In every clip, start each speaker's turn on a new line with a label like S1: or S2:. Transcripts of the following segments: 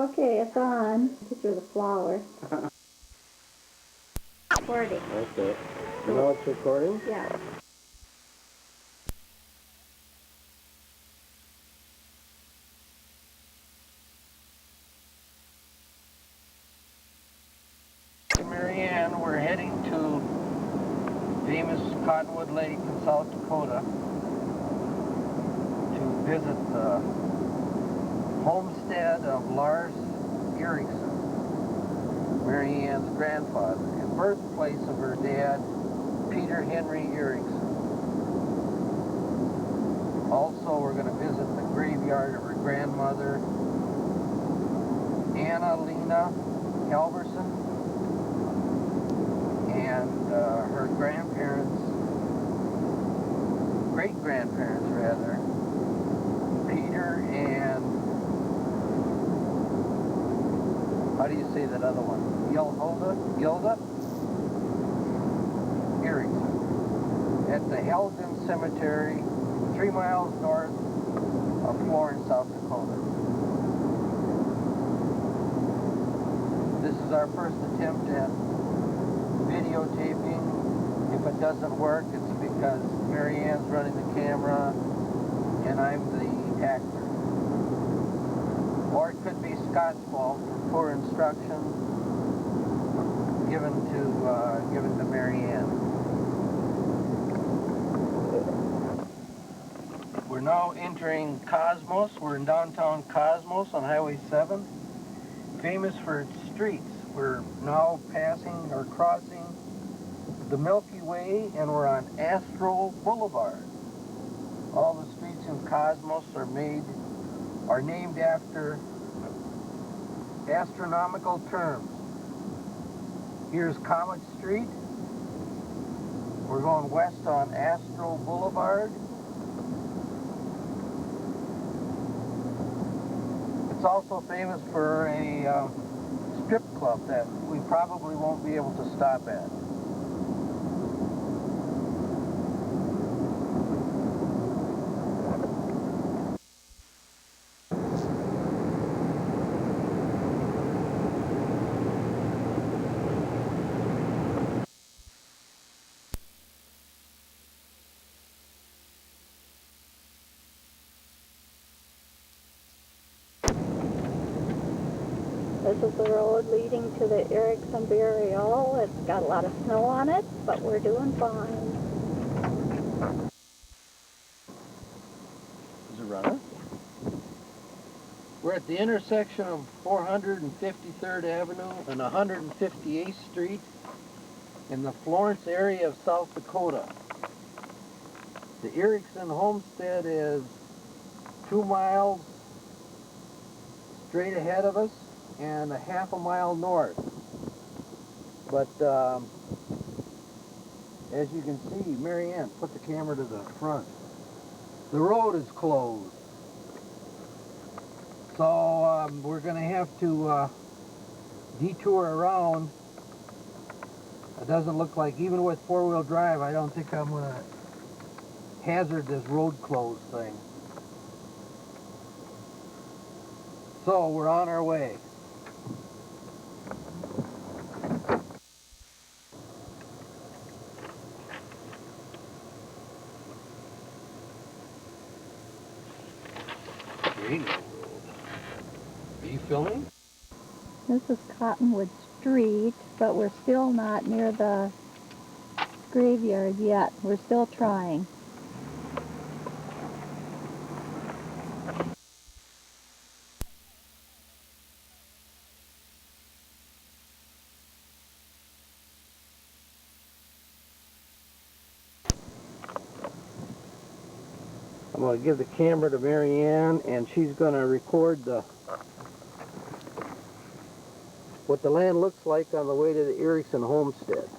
S1: Okay, it's on. Picture of the flower. Recording.
S2: Okay. Now it's recording?
S1: Yeah.
S2: Maryann, we're heading to famous Cottonwood Lake in South Dakota to visit the homestead of Lars Erickson, Maryann's grandfather, and birthplace of her dad, Peter Henry Erickson. Also, we're going to visit the graveyard of her grandmother, Anna Lena Halverson, and her grandparents, great-grandparents rather, Peter and, how do you say that other one? Gilda Erickson, at the Helgen Cemetery, 3 miles north of Florence, South Dakota. This is our first attempt at videotaping. If it doesn't work, it's because Maryann's running the camera and I'm the actor. Or it could be Scott's fault for poor instruction given to Maryann. We're now entering Cosmos. We're in downtown Cosmos on Highway 7, famous for its streets. We're now passing or crossing the Milky Way, and we're on Astro Boulevard. All the streets in Cosmos are named after astronomical terms. Here's Comet Street. We're going west on Astro Boulevard. It's also famous for a strip club that we probably won't be able to stop at.
S1: This is the road leading to the Erickson burial. It's got a lot of snow on it, but we're doing fine.
S2: Is it running? We're at the intersection of 453rd Avenue and 158th Street in the Florence area of South Dakota. The Erickson Homestead is 2 miles straight ahead of us and a half a mile north. But as you can see, Maryann, put the camera to the front. The road is closed. So we're going to have to detour around. It doesn't look like, even with four-wheel drive, I don't think I'm going to hazard this road closed thing. So we're on our way. Are you filming?
S1: This is Cottonwood Street, but we're still not near the graveyard yet. We're still trying.
S2: I'm going to give the camera to Maryann, and she's going to record what the land looks like on the way to the Erickson Homestead.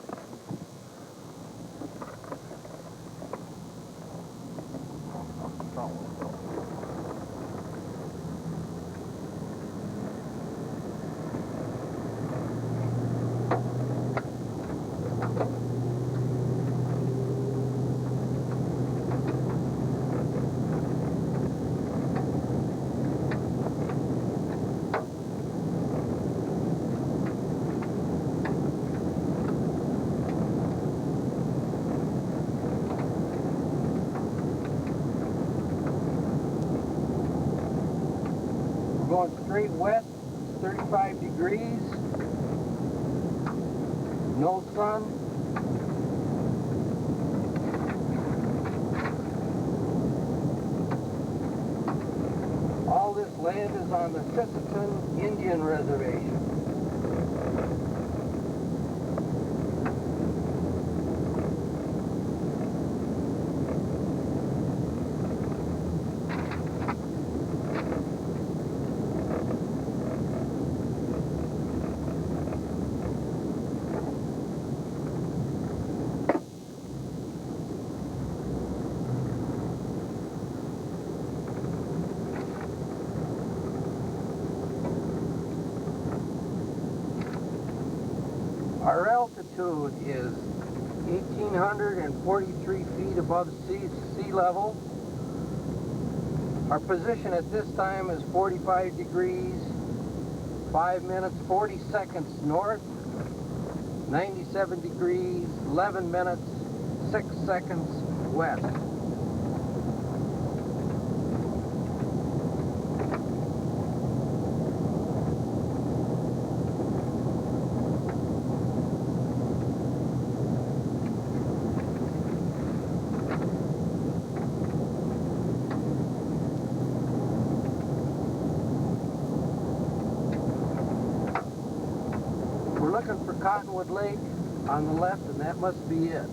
S2: straight west, 35 degrees, no sun. All this land is on the Sisseton Indian Reservation. Our altitude is 1,843 feet above sea level. Our position at this time is 45 degrees, 5 minutes, 40 seconds north, 97 degrees, 11 minutes, 6 seconds west. We're looking for Cottonwood Lake on the left, and that must be it.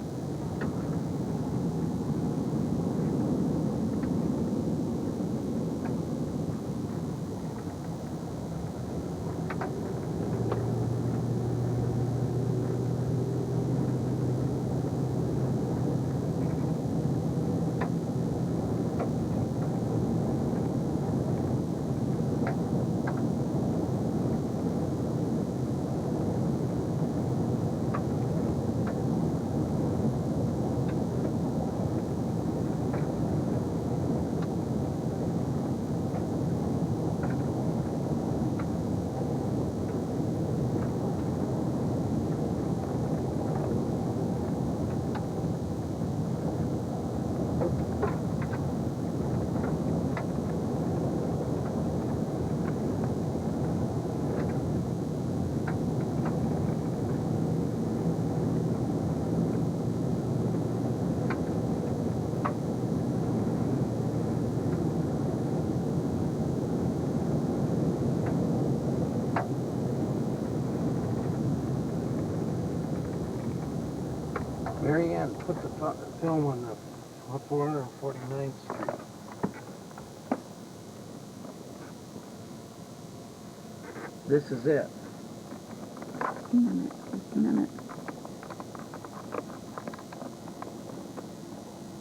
S2: Maryann, put the film on the 449th Street. This is it.
S1: Just a minute.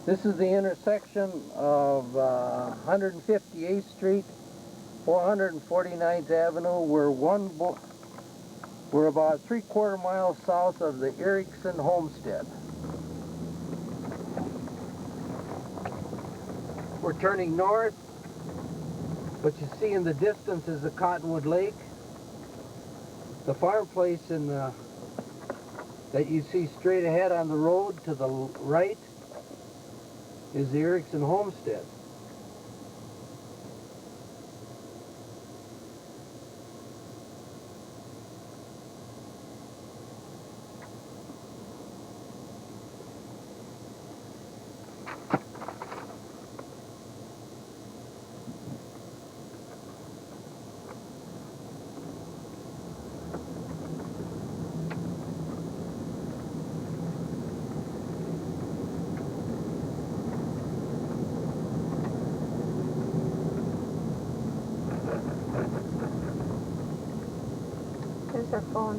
S2: This is the intersection of 158th Street, 449th Avenue. We're about 3/4 miles south of the Erickson Homestead. We're turning north. What you see in the distance is the Cottonwood Lake. The fireplace that you see straight ahead on the road to the right is the Erickson Homestead.
S1: There's our phone.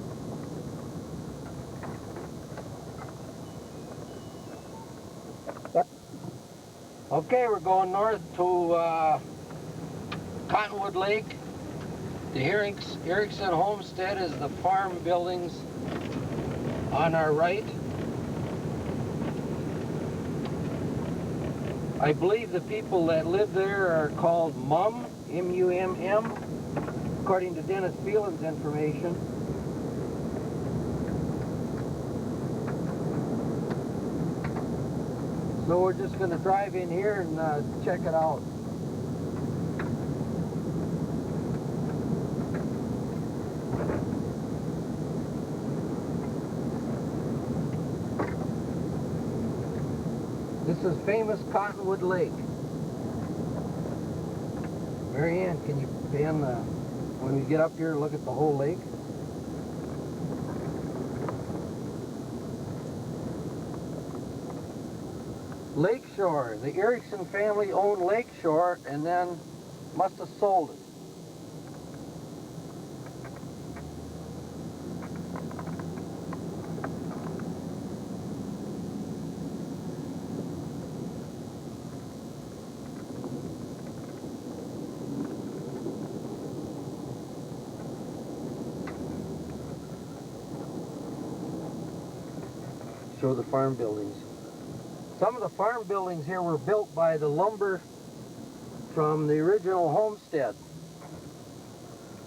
S2: Okay, we're going north to Cottonwood Lake. The Erickson Homestead is the farm buildings on our right. I believe the people that live there are called MUM, M-U-M-M, according to Dennis Phelan's information. So we're just going to drive in here and check it out. This is famous Cottonwood Lake. Maryann, can you pan the, when we get up here, look at the whole lake? Lakeshore. The Erickson family owned Lakeshore and then must have sold it. Show the farm buildings. Some of the farm buildings here were built by the lumber from the original homestead.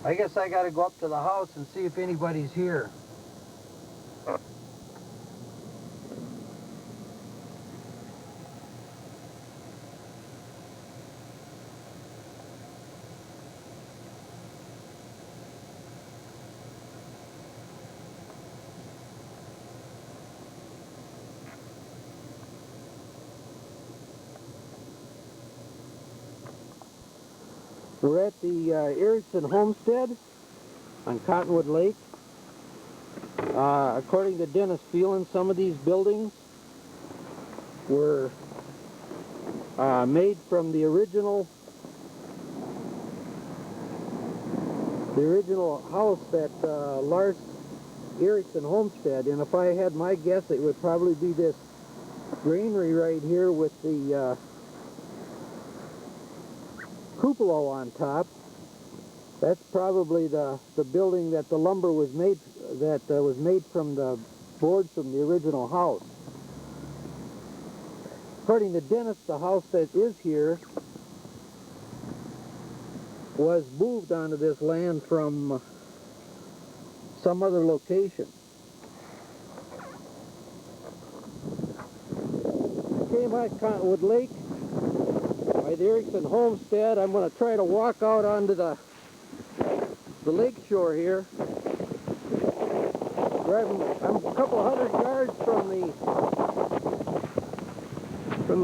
S2: I guess I gotta go up to the house and see if anybody's here. We're at the Erickson Homestead on Cottonwood Lake. According to Dennis Phelan, some of these buildings were made from the original house that Lars Erickson Homestead. And if I had my guess, it would probably be this granary right here with the cupola on top. That's probably the building that the lumber was made, that was made from the boards from the original house. According to Dennis, the house that is here was moved onto this land from some other location. Came by Cottonwood Lake by the Erickson Homestead. I'm going to try to walk out onto the lake shore here. I'm a couple hundred yards from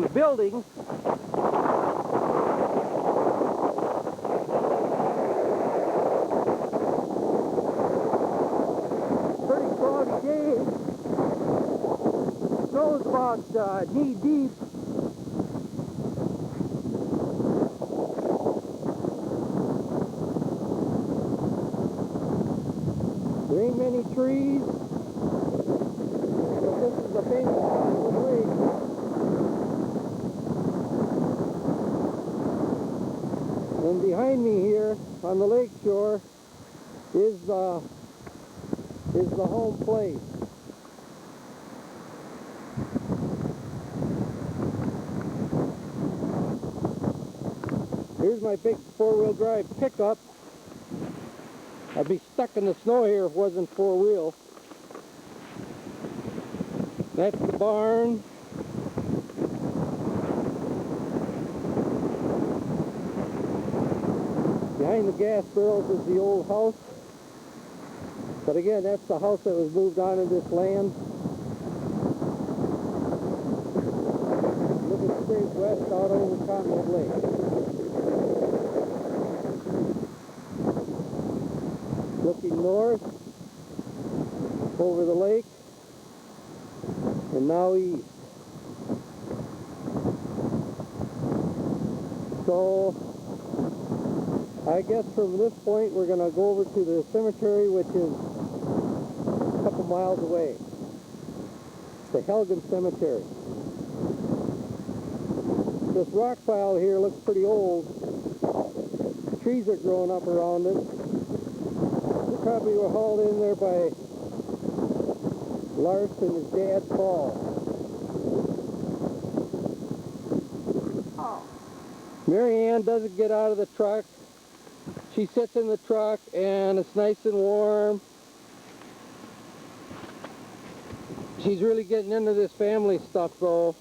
S2: the building. Pretty cloudy day. Snow's about knee deep. There ain't many trees, but this is the famous Cottonwood Lake. And behind me here on the lake shore is the home place. Here's my big four-wheel drive pickup. I'd be stuck in the snow here if it wasn't four-wheel. That's the barn. Behind the gas barrels is the old house. But again, that's the house that was moved onto this land. Looking straight west out over Cottonwood Lake. Looking north over the lake and now east. So I guess from this point we're going to go over to the cemetery, which is a couple miles away. The Helgen Cemetery. This rock pile here looks pretty old. Trees are growing up around it. Probably were hauled in there by Lars and his dad, Paul. Oh. Maryann doesn't get out of the truck. She sits in the truck and it's nice and warm. She's really getting into this family stuff though.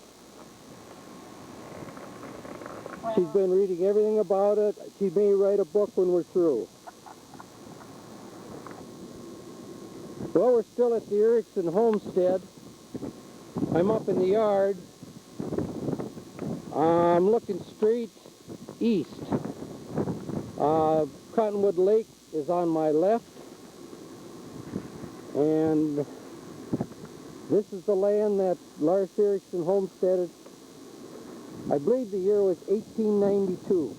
S2: Well, she's been reading everything about it. She may write a book when we're through. Well, we're still at the Erickson Homestead. I'm up in the yard. I'm looking straight east. Cottonwood Lake is on my left, and this is the land that Lars Erickson homesteaded. I believe the year was 1892.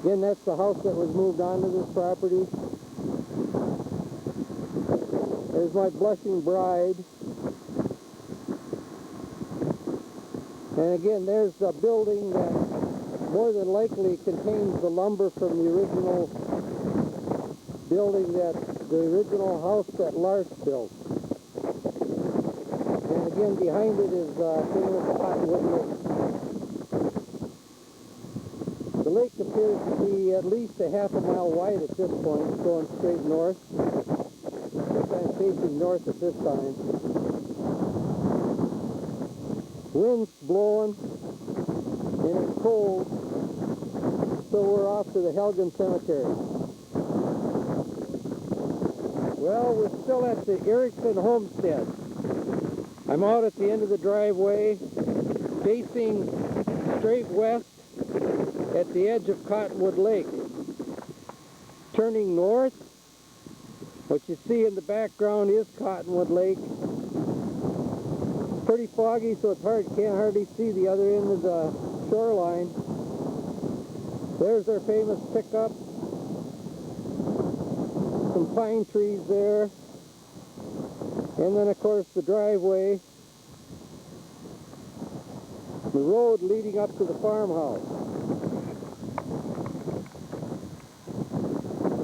S2: Again, that's the house that was moved onto this property. There's my blushing bride. And again, there's a building that more than likely contains the lumber from the original building, the original house that Lars built. And again, behind it is famous Cottonwood Lake. The lake appears to be at least a half a mile wide at this point, going straight north. I'm facing north at this time. Wind's blowing, and it's cold, so we're off to the Helgen Cemetery. Well, we're still at the Erickson Homestead. I'm out at the end of the driveway, facing straight west at the edge of Cottonwood Lake. Turning north, what you see in the background is Cottonwood Lake. It's pretty foggy, so it's hard, you can't hardly see the other end of the shoreline. There's our famous pickup. Some pine trees there. And then, of course, the driveway. The road leading up to the farmhouse.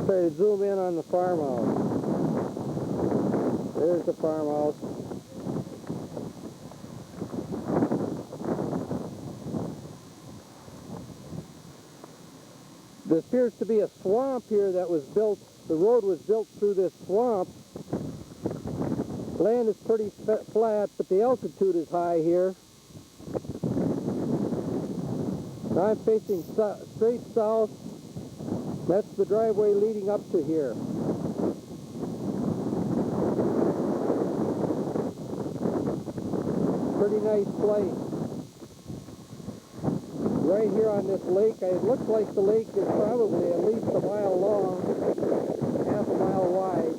S2: Try to zoom in on the farmhouse. There's the farmhouse. There appears to be a swamp here that was built, the road was built through this swamp. Land is pretty flat, but the altitude is high here. Now I'm facing straight south. That's the driveway leading up to here. Pretty nice place. Right here on this lake, it looks like the lake is probably at least a mile long, half a mile wide.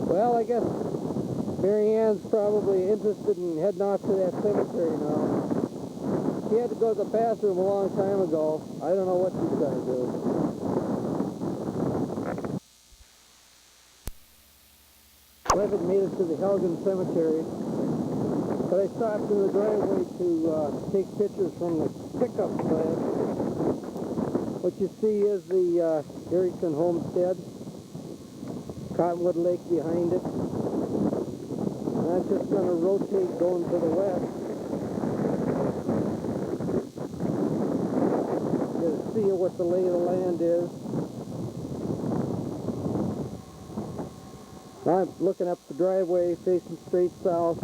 S2: Well, I guess Maryann's probably interested in heading off to that cemetery now. She had to go to the bathroom a long time ago. I don't know what she's going to do. I haven't made it to the Helgen Cemetery, but I stopped in the driveway to take pictures from the pickup plant. What you see is the Erickson Homestead, Cottonwood Lake behind it. And I'm just going to rotate going to the west. Get to see what the lay of the land is. Now I'm looking up the driveway, facing straight south.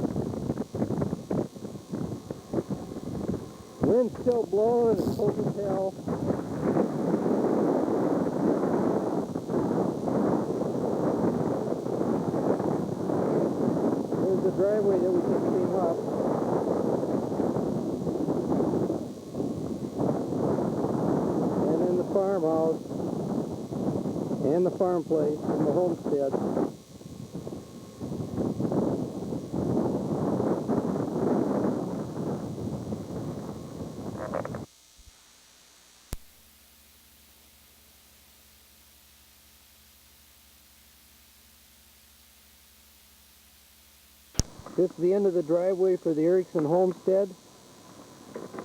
S2: Wind's still blowing, it's cold as hell. There's the driveway that we just came up. And then the farmhouse, and the farm place, and the homestead. This is the end of the driveway for the Erickson Homestead.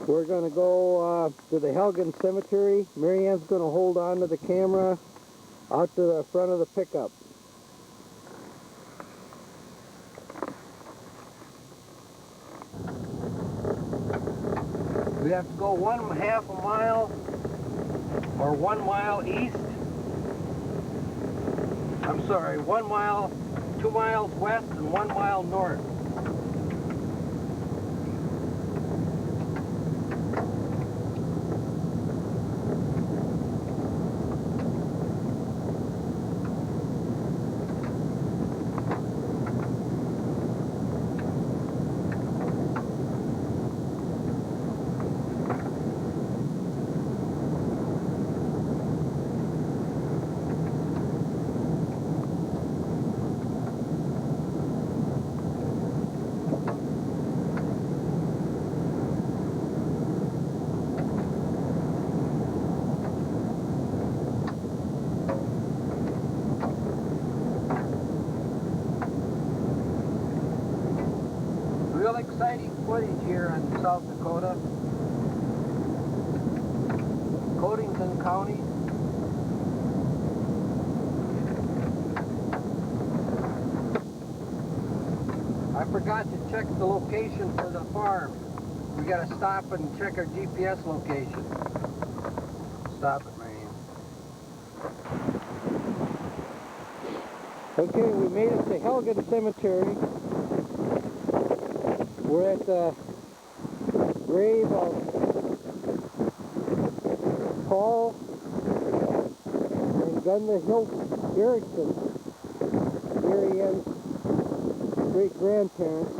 S2: We're going to go to the Helgen Cemetery. Maryann's going to hold on to the camera out to the front of the pickup. We have to go 1/2 a mile or 1 mile east. I'm sorry, 1 mile, 2 miles west and 1 mile north. South Dakota, Cottington County. I forgot to check the location for the farm. We gotta stop and check our GPS location. Stop it, Maryann. Okay, we made it to Helgen Cemetery. We're at the grave of Paul and Gunda Erickson, Maryann's great-grandparents.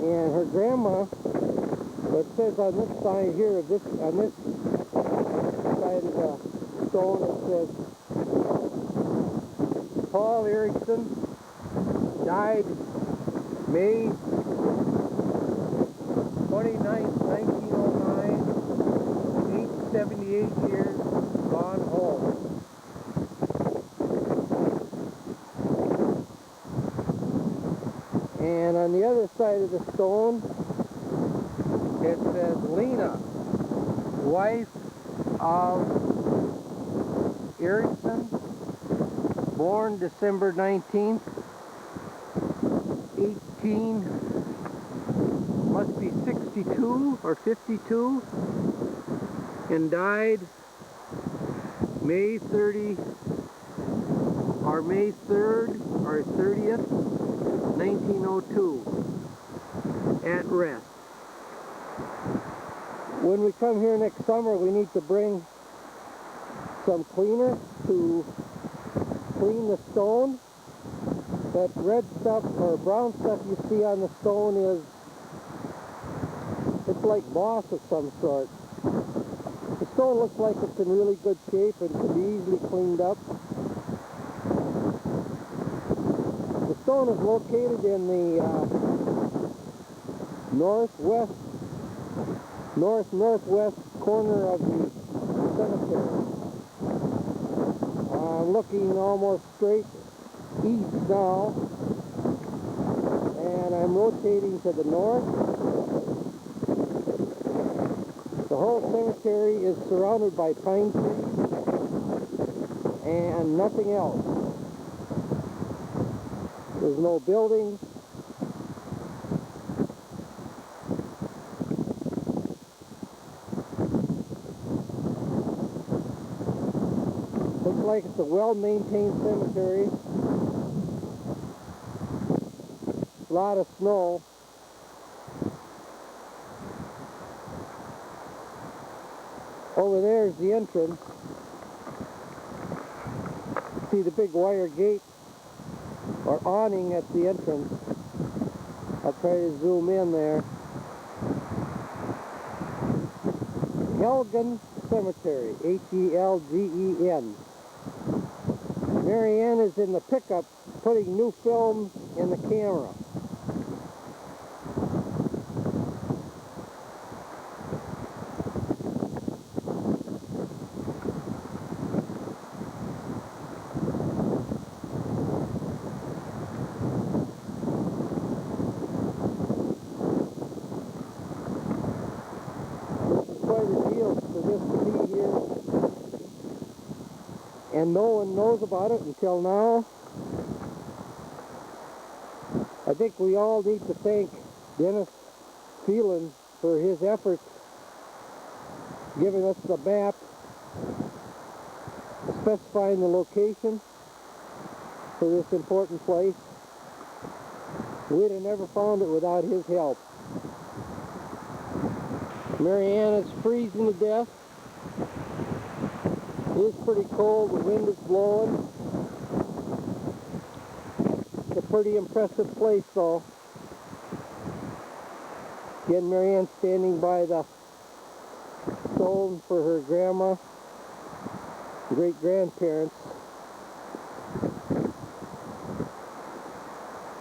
S2: And her grandma, it says on this side here, on this side of the stone, it says, Paul Erickson died May 29th, 1909, 78 years, gone home. And on the other side of the stone, it says Lena, wife of Erickson, born December 19th, must be 62 or 52, and died May 30 or May 3rd or 30th, 1902, at rest. When we come here next summer, we need to bring some cleaner to clean the stone. That red stuff or brown stuff you see on the stone it's like moss of some sort. The stone looks like it's in really good shape and can be easily cleaned up. The stone is located in the northwest corner of the cemetery. I'm looking almost straight east now, and I'm rotating to the north. The whole cemetery is surrounded by pine trees and nothing else. There's no buildings. Looks like it's a well-maintained cemetery. A lot of snow. Over there is the entrance. See the big wire gate or awning at the entrance. I'll try to zoom in there. Helgen Cemetery, H-E-L-G-E-N. Maryann is in the pickup putting new film in the camera. And no one knows about it until now. I think we all need to thank Dennis Phelan for his efforts giving us the map, specifying the location for this important place. We'd have never found it without his help. Maryann is freezing to death. It is pretty cold, the wind is blowing. It's a pretty impressive place though. Again, Maryann standing by the stone for her grandma, great-grandparents.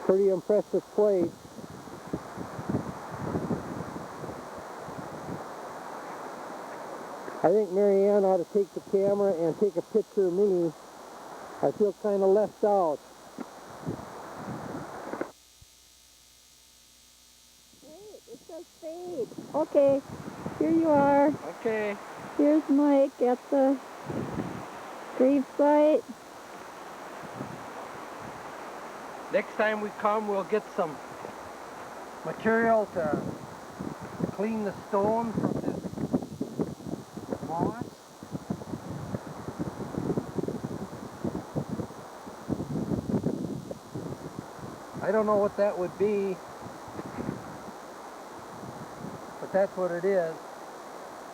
S2: Pretty impressive place. I think Maryann ought to take the camera and take a picture of me. I feel kind of left out.
S1: Okay, here you are.
S2: Okay.
S1: Here's Mike at the grave site.
S2: Next time we come, we'll get some material to clean the stone from this moss. I don't know what that would be, but that's what it is.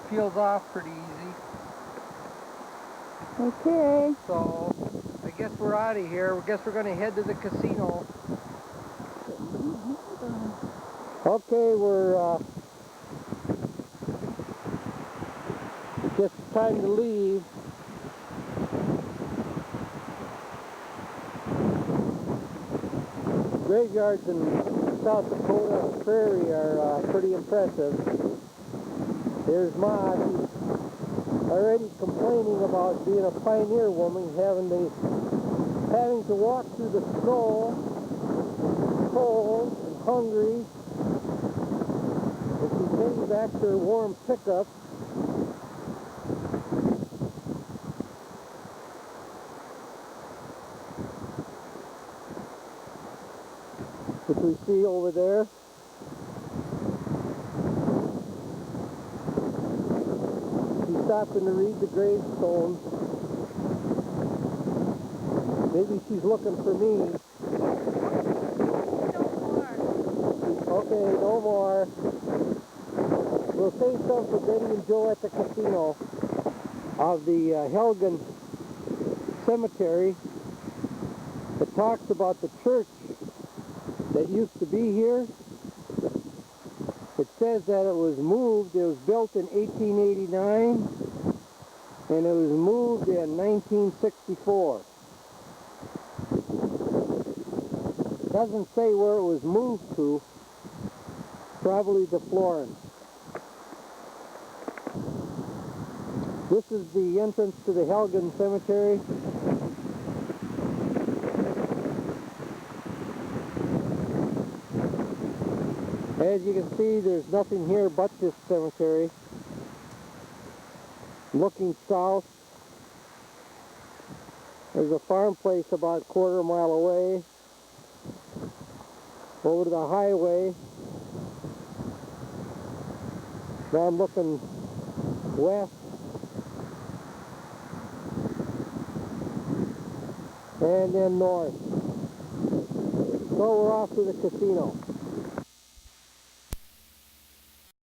S2: Peels off pretty easy.
S1: Okay.
S2: So I guess we're out of here. I guess we're going to head to the casino. Okay, we're just time to leave. Graveyards in South Dakota Prairie are pretty impressive. There's Ma. She's already complaining about being a pioneer woman, having to walk through the snow, cold and hungry, and she's heading back to her warm pickup. Which we see over there. She's stopping to read the gravestone. Maybe she's looking for me. Okay, no more. We'll save some for Betty and Joe at the casino of the Helgen Cemetery that talks about the church that used to be here. It says that it was moved, it was built in 1889, and it was moved in 1964. It doesn't say where it was moved to, probably to Florence. This is the entrance to the Helgen Cemetery. As you can see, there's nothing here but this cemetery. Looking south, there's a farm place about a quarter mile away. Over to the highway. Now I'm looking west. And then north. So we're off to the casino.